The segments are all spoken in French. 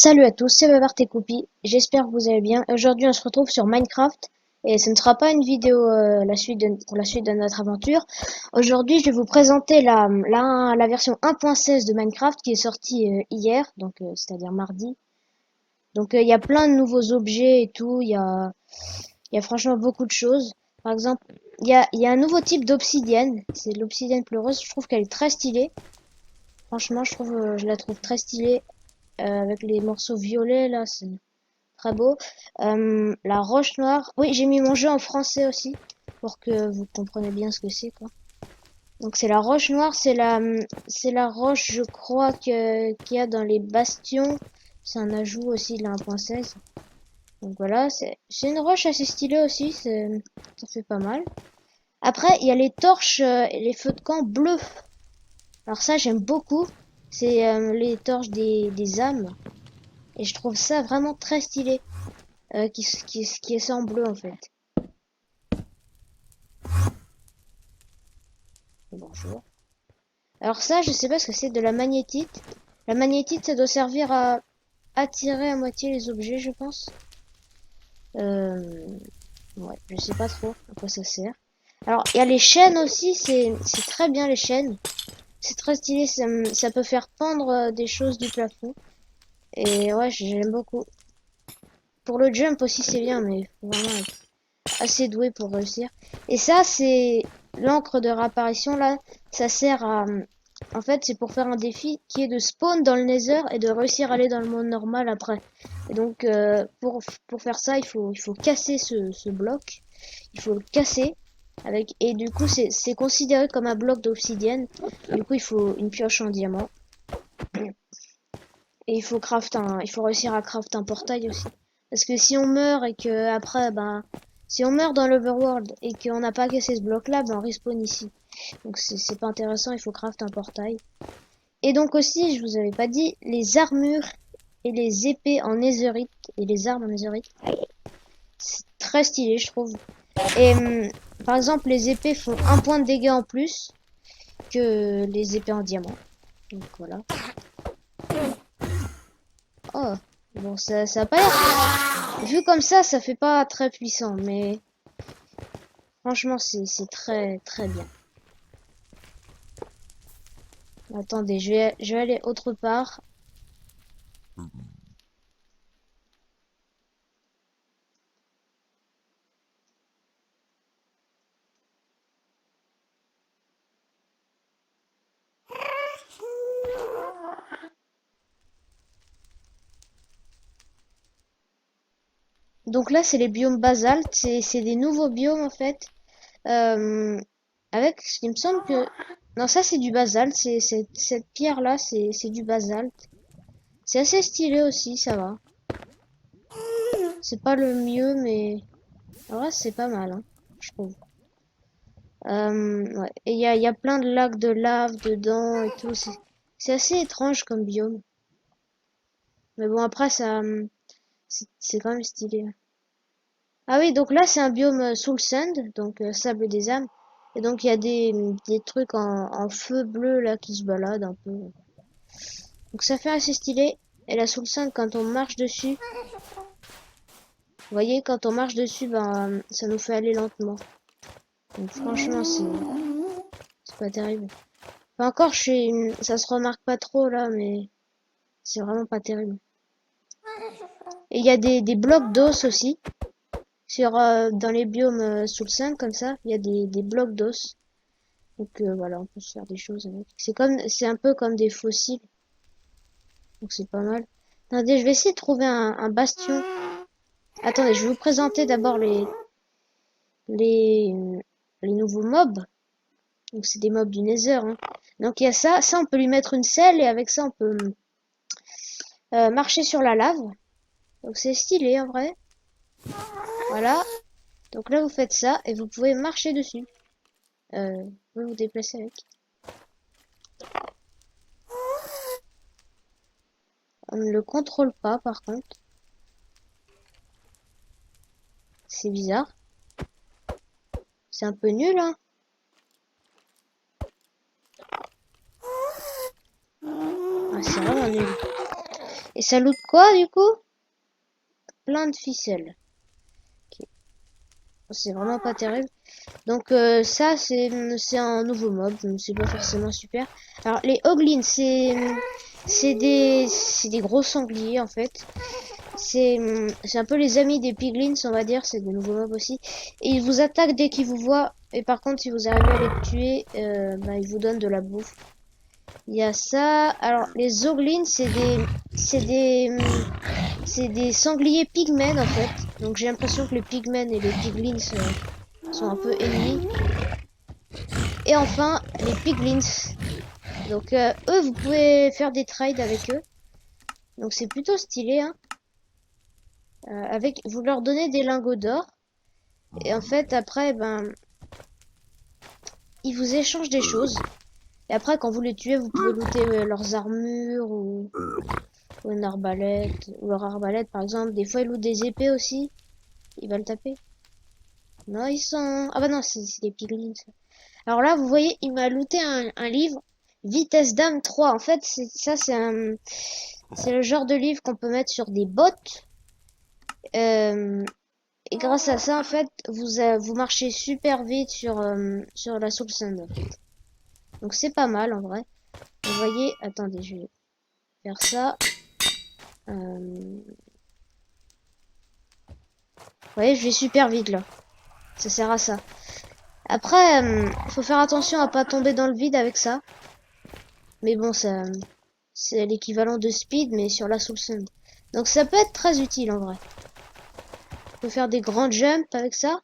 Salut à tous, c'est Bavard et Coupi, j'espère que vous allez bien. Aujourd'hui on se retrouve sur Minecraft et ce ne sera pas une vidéo pour la suite de notre aventure. Aujourd'hui je vais vous présenter la version 1.16 de Minecraft qui est sortie hier, donc c'est-à-dire mardi. Donc il y a plein de nouveaux objets et tout, il y a franchement beaucoup de choses. Par exemple, il y a un nouveau type d'obsidienne, c'est l'obsidienne pleureuse, je trouve qu'elle est très stylée. Franchement je la trouve très stylée avec les morceaux violets là, c'est très beau. La roche noire. Oui, j'ai mis mon jeu en français aussi pour que vous compreniez bien ce que c'est quoi. Donc c'est la roche noire, c'est la roche je crois qu'il y a dans les bastions. C'est un ajout aussi de la 1.16. Donc voilà, c'est une roche assez stylée aussi, ça fait pas mal. Après, il y a les torches et les feux de camp bleus. Alors ça, j'aime beaucoup. C'est les torches des âmes. Et je trouve ça vraiment très stylé. Qui est ça en bleu en fait. Bonjour. Alors ça, je sais pas ce que c'est, de la magnétite. La magnétite, ça doit servir à attirer à moitié les objets, je pense. Euh, ouais, je sais pas trop à quoi ça sert. Alors, il y a les chaînes aussi, c'est très bien les chaînes. C'est très stylé, ça peut faire pendre des choses du plafond. Et ouais, j'aime beaucoup. Pour le jump aussi, c'est bien, mais faut vraiment être assez doué pour réussir. Et ça, c'est l'encre de réapparition là. Ça sert à, en fait, c'est pour faire un défi qui est de spawn dans le Nether et de réussir à aller dans le monde normal après. Et donc, pour faire ça, il faut casser ce bloc. Il faut le casser avec, et du coup, c'est considéré comme un bloc d'obsidienne. Du coup, il faut une pioche en diamant. Et il faut réussir à craft un portail aussi. Parce que si on meurt et que après, ben, si on meurt dans l'overworld et qu'on n'a pas cassé ce bloc-là, ben on respawn ici. Donc c'est pas intéressant, il faut craft un portail. Et donc aussi, je vous avais pas dit, les armures et les épées en netherite et les armes en netherite, c'est très stylé, je trouve. Et par exemple, les épées font un point de dégâts en plus que les épées en diamant. Donc voilà. Oh, bon, ça a pas l'air. Vu comme ça fait pas très puissant, mais franchement, c'est très très bien. Attendez, je vais aller autre part. Donc là, c'est les biomes basalte, c'est des nouveaux biomes en fait. Euh, avec, il me semble que non, ça c'est du basalte, cette pierre là, c'est du basalte. C'est assez stylé aussi, ça va. C'est pas le mieux, mais en vrai, c'est pas mal, hein, je trouve. Ouais. Et il y a plein de lacs de lave dedans et tout. C'est assez étrange comme biome. Mais bon, après, c'est quand même stylé. Ah oui, donc là, c'est un biome Soul Sand, donc sable des âmes. Et donc, il y a des trucs en feu bleu là qui se baladent un peu. Donc, ça fait assez stylé. Et la Soul Sand, quand on marche dessus, vous voyez, quand on marche dessus, ben, ça nous fait aller lentement. Donc, franchement, c'est pas terrible. Enfin, encore, ça se remarque pas trop là, mais c'est vraiment pas terrible. Et il y a des blocs d'os aussi. Dans les biomes sous le 5 comme ça, il y a des blocs d'os. Donc voilà, on peut se faire des choses avec. C'est un peu comme des fossiles. Donc c'est pas mal. Attendez, je vais essayer de trouver un bastion. Attendez, je vais vous présenter d'abord les, les nouveaux mobs. Donc c'est des mobs du Nether, hein. Donc il y a ça. Ça, on peut lui mettre une selle et avec ça, on peut marcher sur la lave. Donc c'est stylé en vrai. Voilà. Donc là, vous faites ça et vous pouvez marcher dessus. Vous pouvez vous déplacer avec. On ne le contrôle pas par contre. C'est bizarre. C'est un peu nul, hein. Ah, c'est vraiment nul. Et ça loot quoi du coup? Plein de ficelles. Ok. C'est vraiment pas terrible. Donc ça c'est un nouveau mob, c'est pas forcément super. Alors les hoglins c'est des gros sangliers en fait. C'est un peu les amis des piglins on va dire, c'est des nouveaux mobs aussi. Et ils vous attaquent dès qu'ils vous voient. Et par contre si vous arrivez à les tuer, bah, ils vous donnent de la bouffe. Il y a ça. Alors les hoglins c'est des c'est des sangliers pygmènes en fait. Donc j'ai l'impression que les pygmènes et les piglins sont un peu ennemis. Et enfin, les piglins. Donc eux, vous pouvez faire des trades avec eux. Donc c'est plutôt stylé, hein. Avec, vous leur donnez des lingots d'or. Et en fait, après, ben, ils vous échangent des choses. Et après, quand vous les tuez, vous pouvez looter leurs armures ou une arbalète. Ou leur arbalète, par exemple. Des fois, ils lootent des épées aussi. Ils va le taper. Non, ils sont... Ah bah non, c'est des piglins. Alors là, vous voyez, il m'a looté un livre. Vitesse d'âme 3. En fait, c'est le genre de livre qu'on peut mettre sur des bottes. Et grâce à ça, en fait, vous marchez super vite sur la Soul Sand, en fait. Donc c'est pas mal, en vrai. Vous voyez, attendez, je vais faire ça. Vous voyez, je vais super vite, là. Ça sert à ça. Après, faut faire attention à pas tomber dans le vide avec ça. Mais bon, c'est l'équivalent de speed, mais sur la Soul Sand. Donc ça peut être très utile, en vrai. On peut faire des grands jumps avec ça.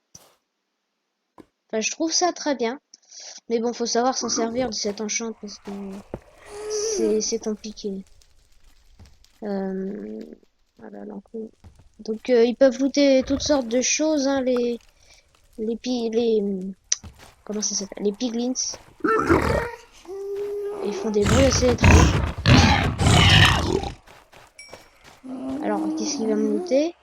Enfin, je trouve ça très bien. Mais bon, faut savoir s'en servir de cet enchant parce que c'est compliqué. Euh, voilà, donc ils peuvent looter toutes sortes de choses, hein, les comment ça s'appelle? Les piglins. Ils font des bruits assez étranges. Alors, qu'est-ce qu'il va me looter?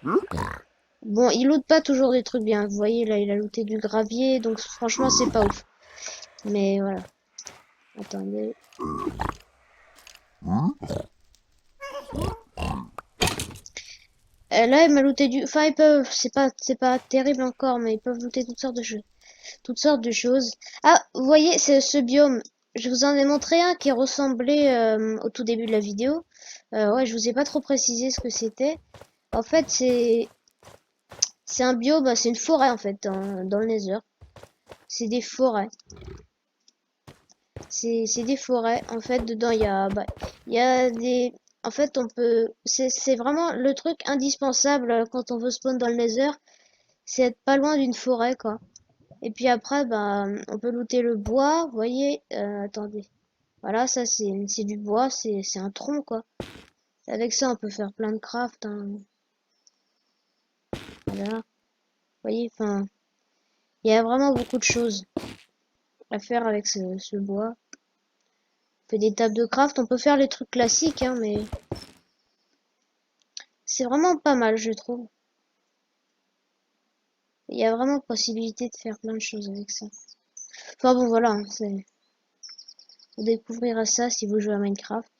Bon, il loot pas toujours des trucs bien. Vous voyez, là, il a looté du gravier, donc franchement, c'est pas ouf. Mais voilà. Attendez. Là, il m'a looté du... Enfin, ils peuvent... C'est pas terrible encore, mais ils peuvent looter toutes sortes de choses. Toutes sortes de choses. Ah, vous voyez, c'est ce biome. Je vous en ai montré un qui ressemblait au tout début de la vidéo. Ouais, je vous ai pas trop précisé ce que c'était. En fait, c'est un biome, bah, c'est une forêt en fait dans le Nether. C'est des forêts. C'est des forêts. En fait, dedans il y a des. En fait, on peut. C'est vraiment le truc indispensable quand on veut spawn dans le Nether, c'est être pas loin d'une forêt quoi. Et puis après, bah, on peut looter le bois. Vous voyez, attendez. Voilà, ça c'est du bois, c'est un tronc quoi. Avec ça, on peut faire plein de craft, hein. Voilà. Vous voyez, enfin, il y a vraiment beaucoup de choses à faire avec ce bois. On fait des tables de craft, on peut faire les trucs classiques, hein, mais c'est vraiment pas mal, je trouve. Il y a vraiment possibilité de faire plein de choses avec ça. Enfin bon, voilà, hein, vous découvrirez ça si vous jouez à Minecraft.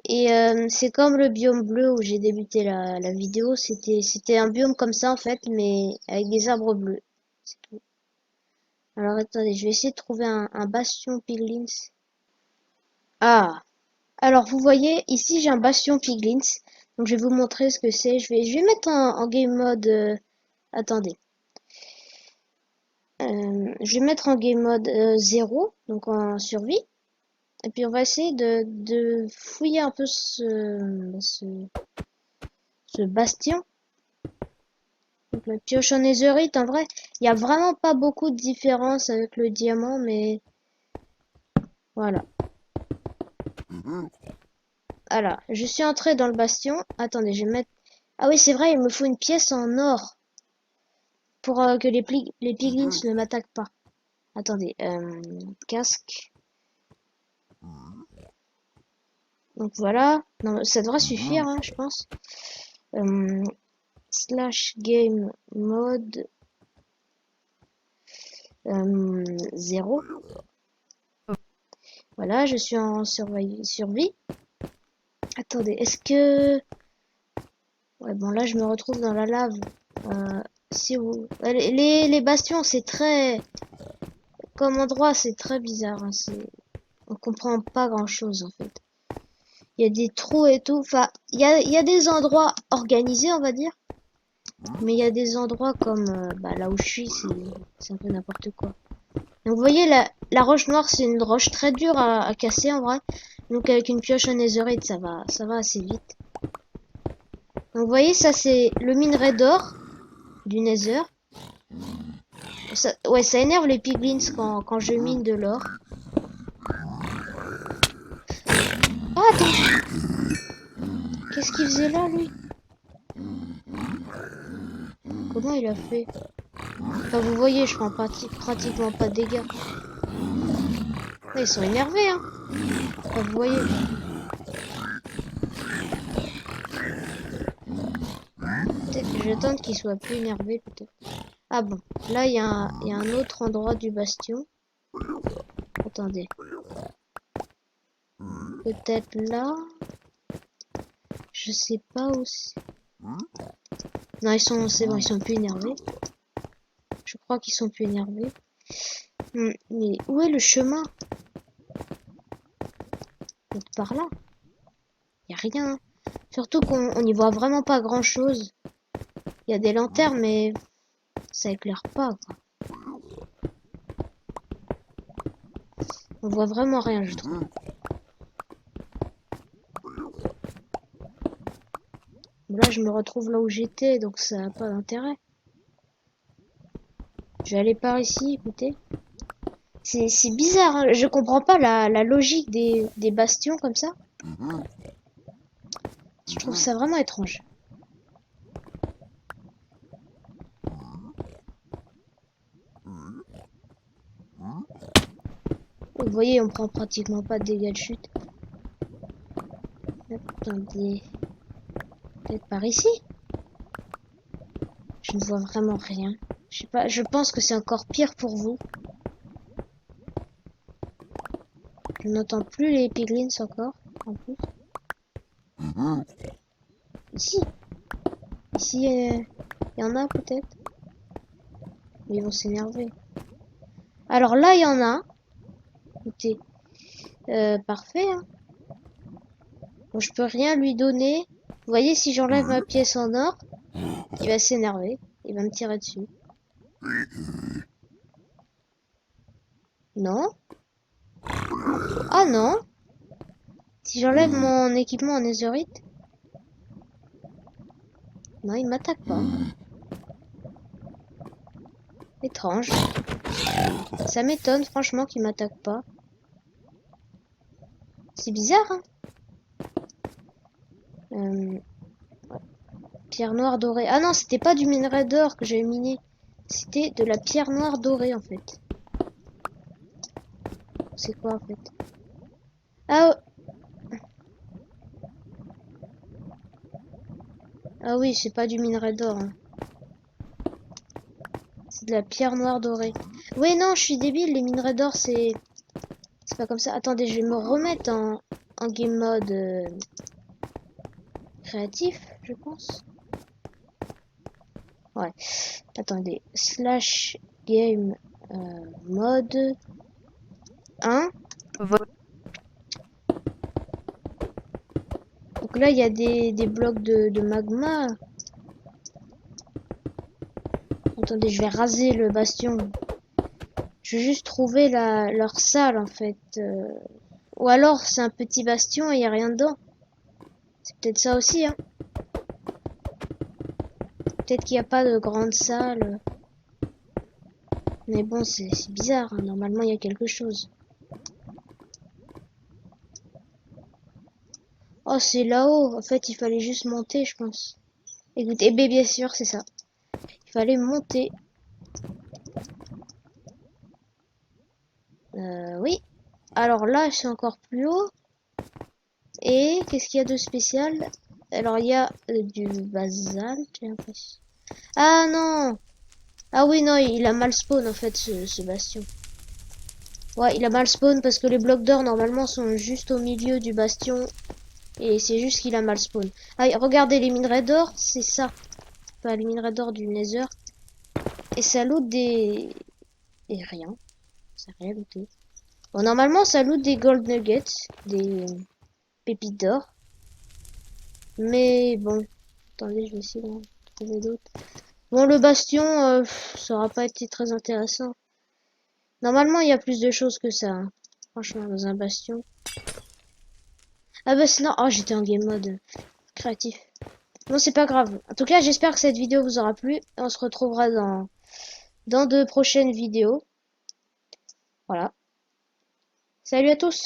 Et c'est comme le biome bleu où j'ai débuté la vidéo, c'était un biome comme ça en fait, mais avec des arbres bleus. C'est tout. Alors attendez, je vais essayer de trouver un bastion piglins. Ah, alors vous voyez, ici j'ai un bastion piglins. Donc je vais vous montrer ce que c'est. Je vais mettre en game mode. Attendez. Je vais mettre en game mode 0, donc en survie. Et puis on va essayer de fouiller un peu ce bastion. Donc la pioche en netherite, en vrai, il n'y a vraiment pas beaucoup de différence avec le diamant, mais voilà. Voilà, je suis entré dans le bastion. Attendez, je vais mettre... Ah oui, c'est vrai, il me faut une pièce en or pour que les piglins ne m'attaquent pas. Attendez, casque. Donc voilà. Non, ça devrait suffire, hein, je pense. Slash game mode 0. Voilà, je suis en survie. Attendez, est-ce que... Ouais, bon, là, je me retrouve dans la lave. Si vous... les bastions, c'est très... Comme endroit, c'est très bizarre. Hein, on comprend pas grand-chose, en fait. Il y a des trous et tout. Enfin, il y a des endroits organisés, on va dire. Mais il y a des endroits comme bah, là où je suis, c'est un peu n'importe quoi. Donc vous voyez, la roche noire, c'est une roche très dure à casser en vrai. Donc avec une pioche en netherite, ça va assez vite. Donc vous voyez, ça c'est le minerai d'or du nether. Ouais, ça énerve les piglins quand je mine de l'or. Oh, attends, qu'est-ce qu'il faisait là, lui? Comment il a fait? Enfin, vous voyez, je prends pratiquement pas de dégâts. Là, ils sont énervés, hein. Enfin, vous voyez. Peut-être que je vais attendre qu'ils soient plus énervés, peut-être. Ah bon, là, il y a un autre endroit du bastion. Attendez. Peut-être là. Je sais pas où c'est. Non, c'est bon, ils sont plus énervés. Je crois qu'ils sont plus énervés. Mais où est le chemin? Peut-être par là. Y a rien. Surtout qu'on n'y voit vraiment pas grand-chose. Il y a des lanternes, mais ça éclaire pas, quoi. On voit vraiment rien, je trouve. Là, je me retrouve là où j'étais, donc ça n'a pas d'intérêt. Je vais aller par ici, écoutez. C'est bizarre, hein. Je comprends pas la logique des bastions comme ça. Je trouve ça vraiment étrange. Vous voyez, on prend pratiquement pas de dégâts de chute. Attendez. Peut-être par ici? Je ne vois vraiment rien. Je sais pas, je pense que c'est encore pire pour vous. Je n'entends plus les piglins encore, en plus. Ici. Ici, il y en a peut-être. Mais ils vont s'énerver. Alors là, il y en a. Écoutez. Parfait, hein. Bon, je peux rien lui donner. Vous voyez, si j'enlève ma pièce en or, il va s'énerver. Il va me tirer dessus. Non? Ah non? Si j'enlève mon équipement en netherite? Non, il m'attaque pas. Étrange. Ça m'étonne franchement qu'il m'attaque pas. C'est bizarre, hein? Pierre noire dorée. Ah non, c'était pas du minerai d'or que j'avais miné. C'était de la pierre noire dorée en fait. C'est quoi en fait? Ah, ah oui, c'est pas du minerai d'or. Hein. C'est de la pierre noire dorée. Oui, non, je suis débile. Les minerais d'or, c'est pas comme ça. Attendez, je vais me remettre en game mode créatif, je pense. Ouais. Attendez. Slash game mode 1. Donc là, il y a des blocs de magma. Attendez, je vais raser le bastion. Je vais juste trouver leur salle en fait. Ou alors c'est un petit bastion et il n'y a rien dedans. C'est peut-être ça aussi, hein. Peut-être qu'il n'y a pas de grande salle. Mais bon, c'est bizarre. Hein. Normalement, il y a quelque chose. Oh, c'est là-haut. En fait, il fallait juste monter, je pense. Écoutez, bien sûr, c'est ça. Il fallait monter. Oui. Alors là, c'est encore plus haut. Et qu'est-ce qu'il y a de spécial? Alors, il y a du basalte, j'ai l'impression. Ah non! Ah oui, non, il a mal spawn en fait, ce bastion. Ouais, il a mal spawn parce que les blocs d'or normalement sont juste au milieu du bastion. Et c'est juste qu'il a mal spawn. Ah, regardez les minerais d'or, c'est ça. Pas les minerais d'or du Nether. Et ça loot des... Et rien. Ça a rien looté. Bon, normalement, ça loot des gold nuggets. Des pépites d'or. Mais bon. Attendez, je vais essayer d'en trouver d'autres. Bon, le bastion, ça aura pas été très intéressant. Normalement, il y a plus de choses que ça, hein. Franchement, dans un bastion. Ah bah sinon... Oh, j'étais en game mode créatif. Bon, c'est pas grave. En tout cas, j'espère que cette vidéo vous aura plu. On se retrouvera dans de prochaines vidéos. Voilà. Salut à tous!